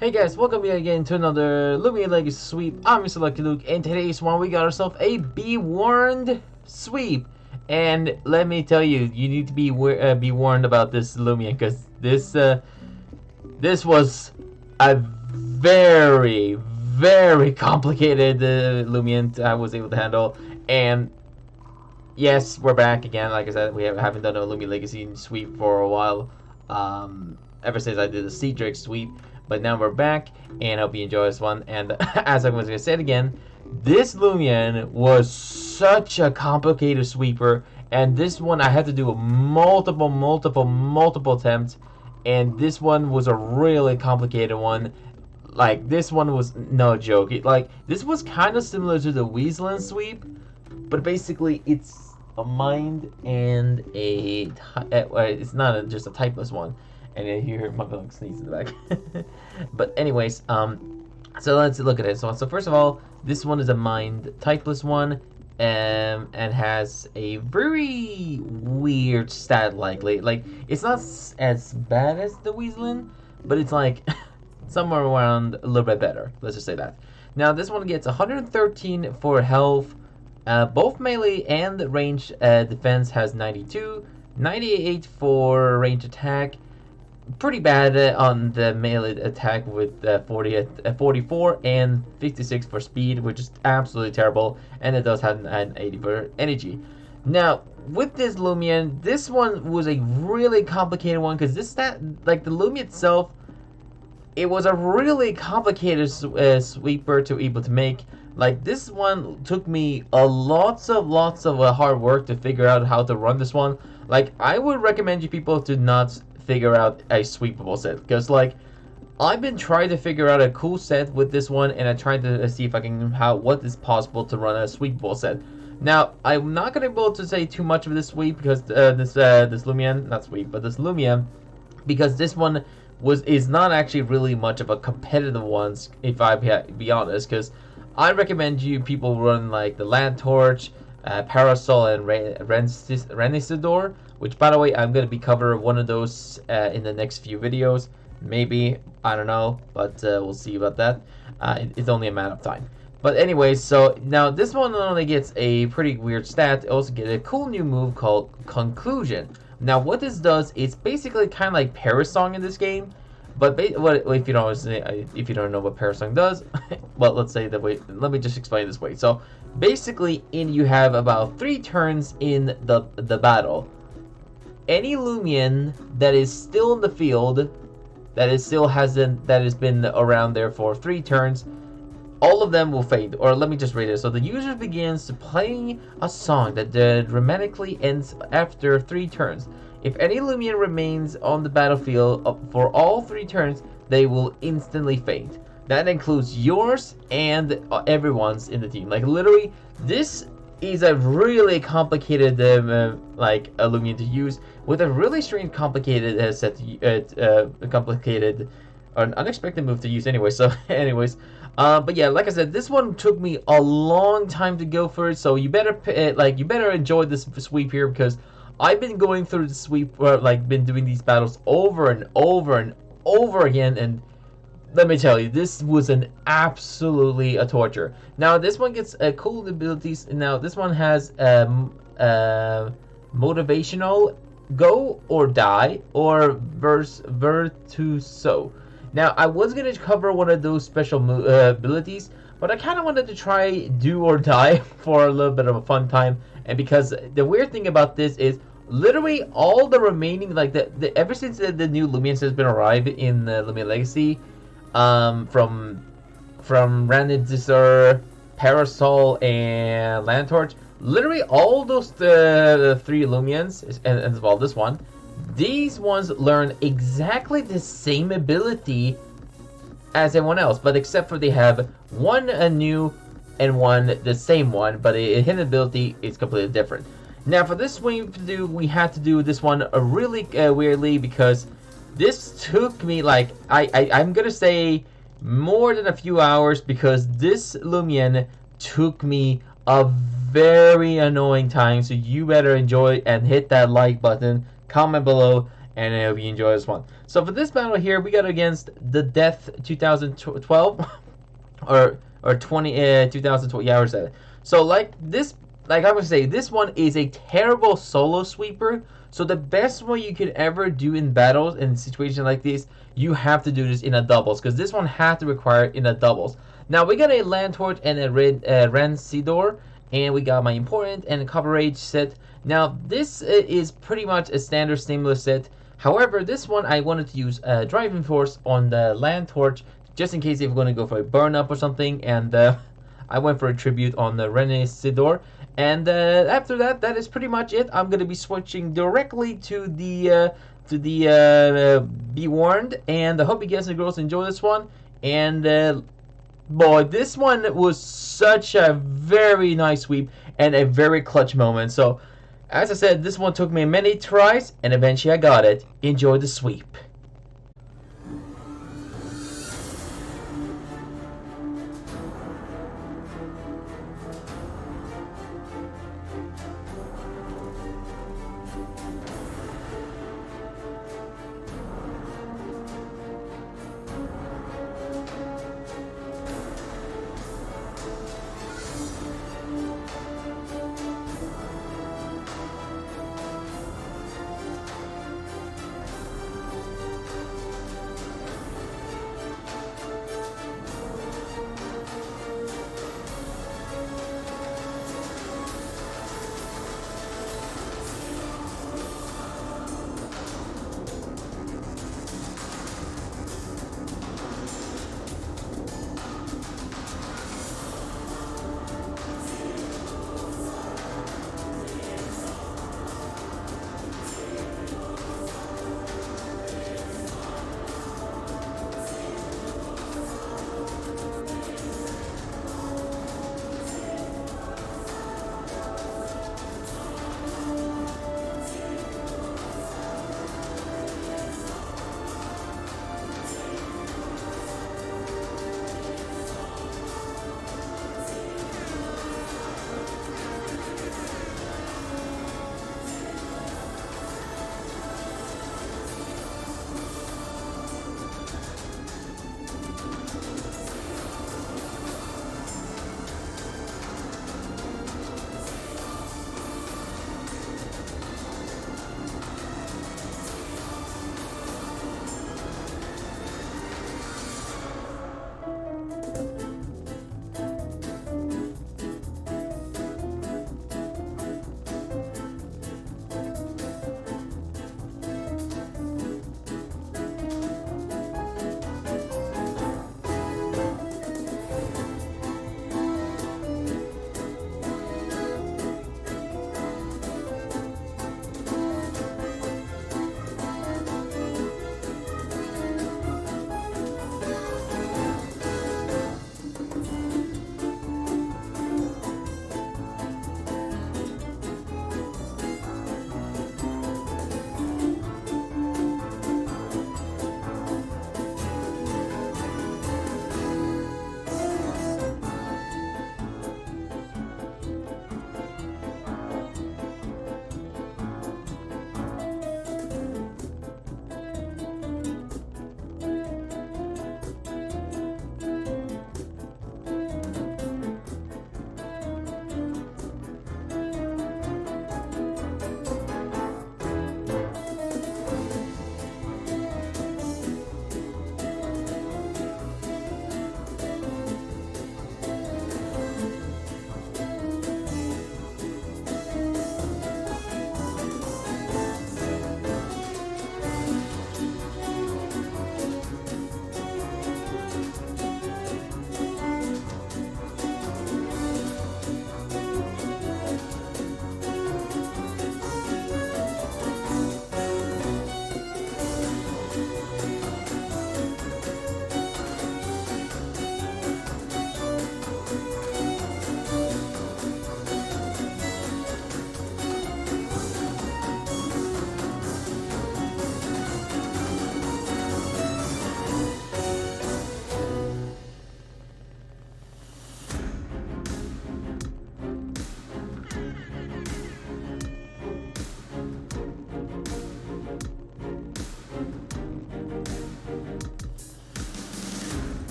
Hey guys, welcome again to another Loomian Legacy sweep. I'm Mr. Lucky Luke, and today's one we got ourselves a Be Warned sweep. And let me tell you, you need to be warned about this Loomian, because this was a very, very complicated Loomian I was able to handle. And yes, we're back again. Like I said, we haven't done a Loomian Legacy sweep for a while. Ever since I did the Cedric sweep. But now we're back, and I hope you enjoy this one. And as I was going to say it again, this Loomian was such a complicated sweeper, and this one I had to do multiple attempts, and this one was a really complicated one. Like, this one was no joke. This was kind of similar to the Weaseland sweep, but basically it's a mind and it's not just a typeless one. And you hear my dog sneeze in the back. But anyways, so let's look at it. So first of all, this one is a mind typeless one, and has a very weird stat likely. Like, it's not as bad as the Weaseling, but it's like somewhere around a little bit better. Let's just say that. Now this one gets 113 for health. Both melee and range defense has 92, 98 for range attack. Pretty bad on the melee attack with 44 and 56 for speed, which is absolutely terrible, and it does have an 80 for energy. Now, with this Loomian, this one was a really complicated one, because this stat, like the Loomian itself, it was a really complicated sweeper to able to make. Like, this one took me lots of hard work to figure out how to run this one. Like, I would recommend you people to not figure out a sweepable set, because like I've been trying to figure out a cool set with this one, and I tried to see if I can what is possible to run a sweepable set. Now I'm not gonna be able to say too much of this sweep, because this Loomian, not sweep, but this Loomian, because this one is not actually really much of a competitive one, if I be honest, because I recommend you people run like the Land Torch, Parasol, and Renisidor, which, by the way, I'm going to be covering one of those in the next few videos. Maybe, I don't know, but we'll see about that. It's only a matter of time. But anyways, so now this one not only gets a pretty weird stat, it also gets a cool new move called Conclusion. Now what this does, it's basically kind of like Parasong in this game. But if you don't know what Parasong does, well, let's say that way. Let me just explain this way. So basically, you have about 3 turns in the battle. Any Loomian that is still in the field, that has been around there for 3 turns, all of them will fade. Or let me just read it. So the user begins playing a song that dramatically ends after 3 turns. If any Loomian remains on the battlefield for all 3 turns, they will instantly fade. That includes yours and everyone's in the team. Like, literally, this is a really complicated like a Loomian to use, with a really strange complicated complicated or an unexpected move to use anyway. So anyways, but yeah, like I said, this one took me a long time to go for it, so you better enjoy this sweep here, because I've been going through the sweep, been doing these battles over and over again, and let me tell you, this was an absolutely a torture. Now this one gets cool abilities. Now this one has motivational, go or die, or virtuoso. Now I was gonna cover one of those special abilities, but I kind of wanted to try do or die for a little bit of a fun time. And because the weird thing about this is, literally all the remaining, like ever since the new Loomians has been arrived in Loomian Legacy, from Renisidor, Parasol, and Land Torch, literally all those 3 Loomians, and as well this one, these ones learn exactly the same ability as everyone else, but except for they have one new and one the same one, but a hidden ability is completely different. Now for this sweep to do, we had to do this one really weirdly, because this took me like I'm gonna say more than a few hours, because this Loomian took me a very annoying time. So you better enjoy and hit that like button, comment below, and I hope you enjoy this one. So for this battle here, we got against the Death 2012 or 2012. Yeah, I said it. So like this, like I would say, this one is a terrible solo sweeper. So the best way you could ever do in battles in situations like this, you have to do this in a doubles, because this one had to require in a doubles. Now we got a land torch and a Rancidor, and we got my important and coverage set. Now this is pretty much a standard stimulus set. However, this one I wanted to use driving force on the land torch, just in case if we're going to go for a burn up or something, and I went for a tribute on the Rancidor. And after that, that is pretty much it. I'm going to be switching directly to the Be Warned, and I hope you guys and girls enjoy this one. And boy, this one was such a very nice sweep and a very clutch moment. So, as I said, this one took me many tries, and eventually I got it. Enjoy the sweep.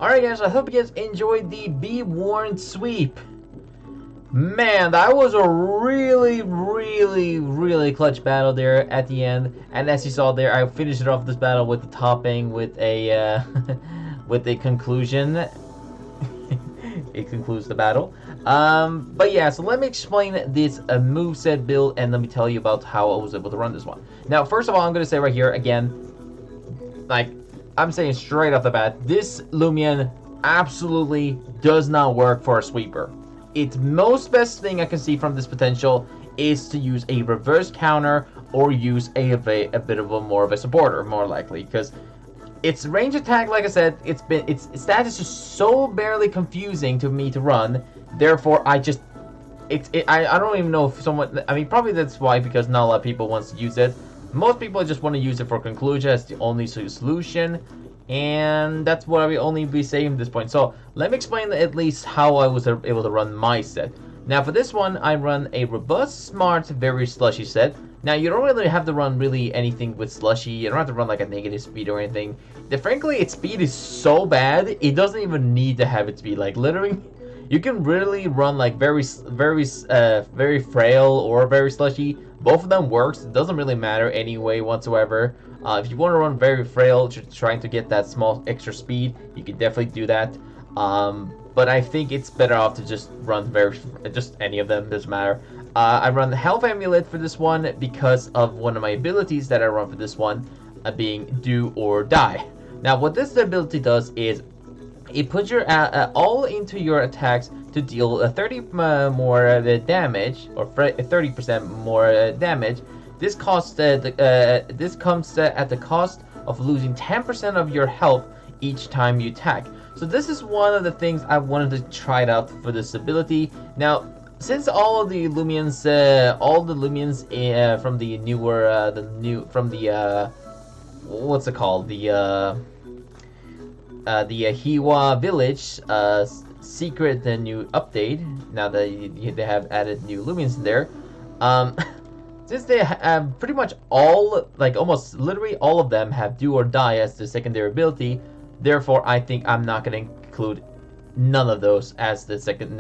Alright guys, I hope you guys enjoyed the Be Warned sweep. Man, that was a really clutch battle there at the end. And as you saw there, I finished off this battle with the topping with a with a conclusion. It concludes the battle. But yeah, so let me explain this moveset build and let me tell you about how I was able to run this one. Now, first of all, I'm going to say right here again, like, I'm saying straight off the bat, this Loomian absolutely does not work for a sweeper. Its most best thing I can see from this potential is to use a reverse counter or use a bit of a more of a supporter, more likely, because its range attack, like I said, its stat is just so barely confusing to me to run. Therefore, I don't even know if someone. I mean, probably that's why, because not a lot of people wants to use it. Most people just want to use it for conclusion as the only solution, and that's what I will only be saying at this point. So let me explain at least how I was able to run my set. Now for this one, I run a robust, smart, very slushy set. Now you don't really have to run really anything with slushy. You don't have to run like a negative speed or anything. Frankly, its speed is so bad, it doesn't even need to have its speed. Like literally, you can really run like very frail or very slushy. Both of them works. It doesn't really matter anyway whatsoever. If you want to run very frail, trying to get that small extra speed, you can definitely do that. But I think it's better off to just run just any of them. Doesn't matter. I run the Health Amulet for this one because of one of my abilities that I run for this one, being Do or Die. Now, what this ability does is it puts your all into your attacks to deal 30 more damage, or 30% more damage. This costs this comes at the cost of losing 10% of your health each time you attack. So this is one of the things I wanted to try it out for this ability. Now, since all of the Loomians, from the newer, what's it called, the Hiwa village secret, the new update, now that they have added new Loomians in there, since they have pretty much all, like almost literally all of them have Do or Die as the secondary ability. Therefore, I think I'm not going to include none of those as the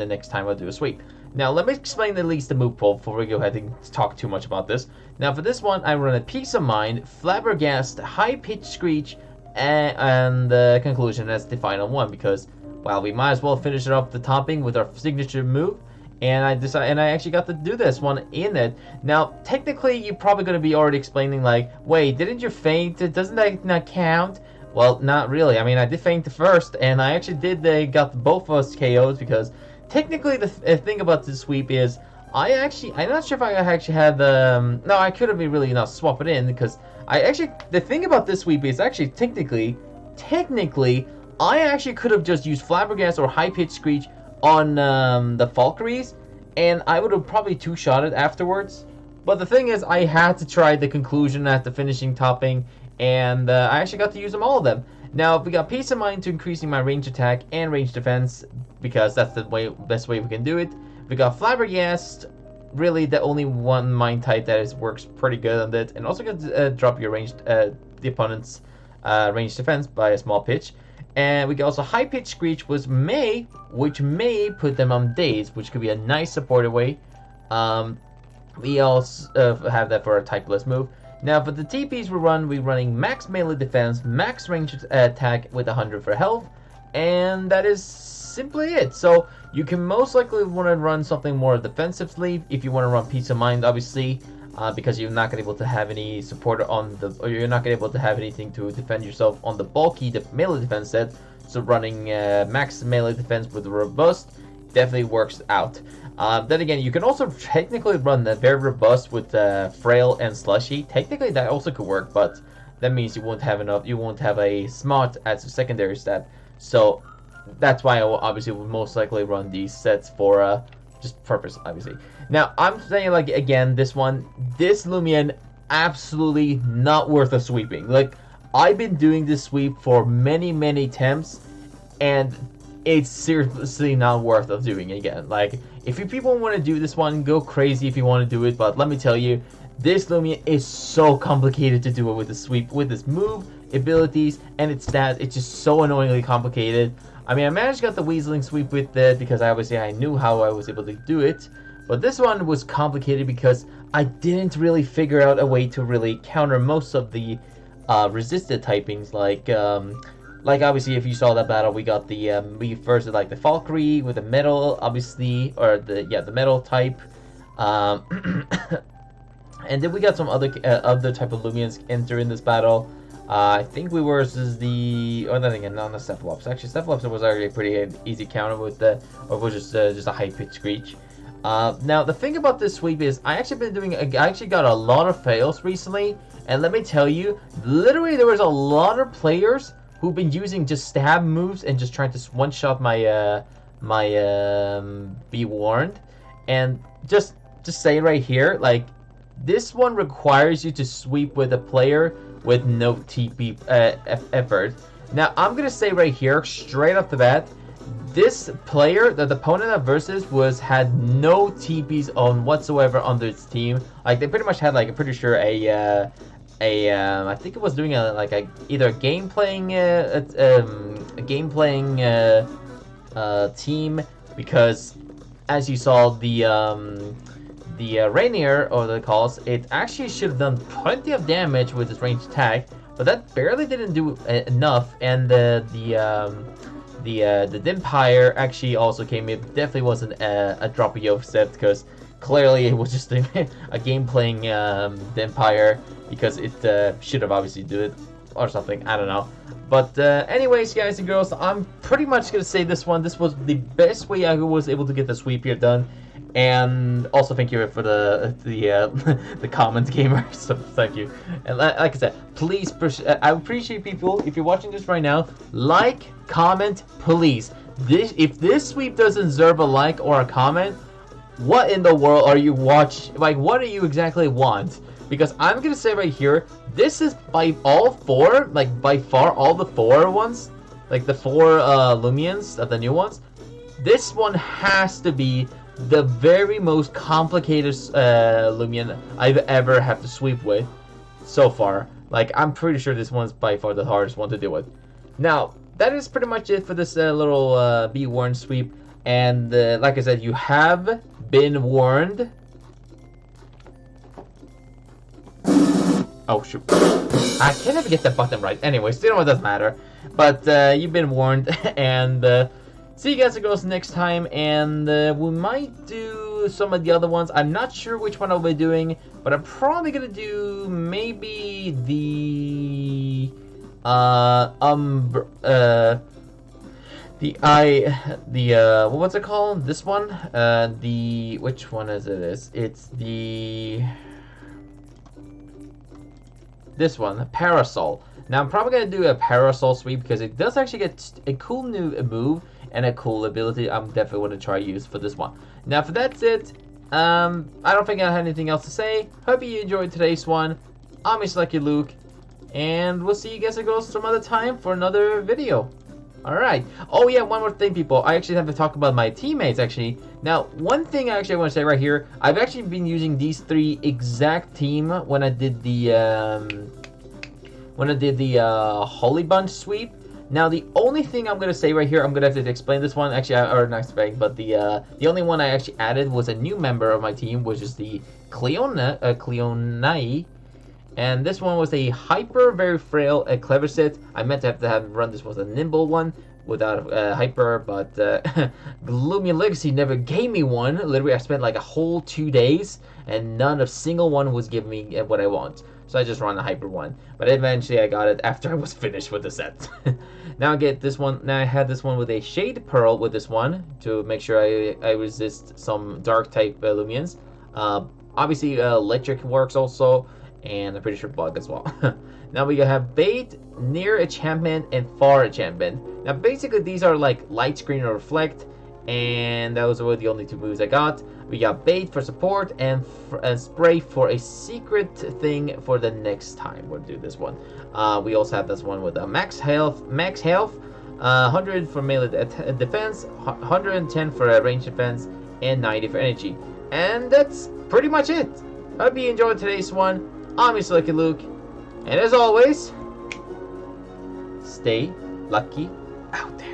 next time I do a sweep. Now, let me explain at least the move pool before we go ahead and talk too much about this. Now, for this one, I run a Peace of Mind, Flabbergast, High Pitch Screech, and the conclusion as the final one, because, well, we might as well finish it off the topping with our signature move. And I actually got to do this one in it. Now, technically, you're probably going to be already explaining, like, wait, didn't you faint? Doesn't that not count? Well, not really. I mean, I did faint first, and I actually got both of us KOs, because technically the thing about this sweep is I'm not sure if I actually had the no, I could have really not swap it in, because the thing about this sweep is actually technically I actually could have just used Flabbergast or High Pitch Screech on the Valkyries, and I would have probably two-shot it afterwards. But the thing is, I had to try the conclusion at the finishing topping, and I actually got to use them, all of them. Now, we got Peace of Mind to increasing my range attack and range defense, because that's the best way we can do it. We got Flabbergast, really the only one mind type that works pretty good on it, and also going to drop your the opponent's range defense by a small pitch. And we can also High Pitch Screech, which may put them on daze, which could be a nice supportive way. We also have that for a typeless move. Now for the TPs we're running max melee defense, max range attack with 100 for health, and that is simply it. So you can most likely want to run something more defensively if you want to run Peace of Mind, obviously, because you're not going to be able to have any support or you're not going to be able to have anything to defend yourself on the bulky melee defense set. So running max melee defense with robust definitely works out. Then again, you can also technically run the very robust with frail and slushy. Technically, that also could work, but that means you won't have enough. You won't have a smart as a secondary stat. So that's why I will obviously would most likely run these sets for just purpose, obviously. Now, I'm saying, like, again, this Loomian, absolutely not worth a sweeping. Like, I've been doing this sweep for many attempts, and it's seriously not worth of doing again. Like, if you people want to do this one, go crazy if you want to do it, but let me tell you, this Loomian is so complicated to do it with the sweep, with this move, abilities, and its stats. It's just so annoyingly complicated. I mean, I managed to get the Weaseling sweep with it because obviously I knew how I was able to do it. But this one was complicated because I didn't really figure out a way to really counter most of the resisted typings. Like obviously, if you saw that battle, we got the we first did like the Valkyrie with the metal, obviously, or the metal type. And then we got some other type of Loomians enter in this battle. I think we were versus the not the Cephalops. Actually, Cephalops was already a pretty easy counter with the, or was just a high pitched screech. Now the thing about this sweep is I actually got a lot of fails recently, and let me tell you, literally there was a lot of players who've been using just stab moves and just trying to one shot my Be Warned, and just say right here, like, this one requires you to sweep with a player with no TP effort. Now, I'm going to say right here, straight off the bat, this player, the opponent of Versus, had no TPs on whatsoever on this team. Like, they pretty much had, like, I'm pretty sure I think it was doing either a game playing team, because as you saw the Rainier, or the calls, it actually should have done plenty of damage with its ranged attack, but that barely didn't do enough. And the Dimpire actually also came in. Definitely wasn't a drop of Moveset, because clearly it was just a game playing Dimpire, because it should have obviously do it or something. I don't know. But anyways, guys and girls, I'm pretty much gonna say this was the best way I was able to get the sweep here done. And also thank you for the comment, gamer. So thank you. And like I said, please, I appreciate people, if you're watching this right now, like, comment, please. If this sweep doesn't deserve a like or a comment, what in the world are you like, what do you exactly want? Because I'm gonna say right here, this is by far all the 4 ones, like the 4 Loomians of the new ones, this one has to be the very most complicated Loomian I've ever had to sweep with so far. Like, I'm pretty sure this one's by far the hardest one to deal with. Now, that is pretty much it for this little Be Warned sweep. And like I said, you have been warned. Oh shoot, I can't ever get that button right. Anyway, still it doesn't matter. But you've been warned, and see you guys and girls next time, and we might do some of the other ones. I'm not sure which one I'll be doing, but I'm probably gonna do maybe what's it called? This one? Which one is it? It's this one, Parasol. Now I'm probably gonna do a Parasol sweep because it does actually get a cool new move and a cool ability. I'm definitely going to try use for this one. Now, for that's it. I don't think I have anything else to say. Hope you enjoyed today's one. I'm Mr. Lucky Luke, and we'll see you guys and girls some other time for another video. Alright. Oh yeah, one more thing, people. I actually have to talk about my teammates, actually. Now, one thing I want to say right here, I've actually been using these 3 exact team when I did the Holy Bunch sweep. Now, the only thing I'm going to say right here, I'm going to have to explain this one. Actually, or not explain, but the only one I actually added was a new member of my team, which is the Cleonai. And this one was a hyper, very frail, clever set. I meant to have run this was a nimble one without hyper, but Loomian Legacy never gave me one. Literally, I spent like a whole 2 days, and none of single one was giving me what I want. So I just run the hyper one, but eventually I got it after I was finished with the set. Now I get this one. Now I had this one with a Shade Pearl with this one to make sure I resist some dark type Loomians. Obviously electric works also, and I'm pretty sure bug as well. Now we have bait, near enchantment, and far enchantment. Now basically these are like light screen or reflect, and those were the only 2 moves I got. We got bait for support and spray for a secret thing for the next time we'll do this one. We also have this one with a max health, 100 for melee defense, 110 for range defense, and 90 for energy. And that's pretty much it. Hope you enjoyed today's one. I'm Mr. Lucky Luke, and as always, stay lucky out there.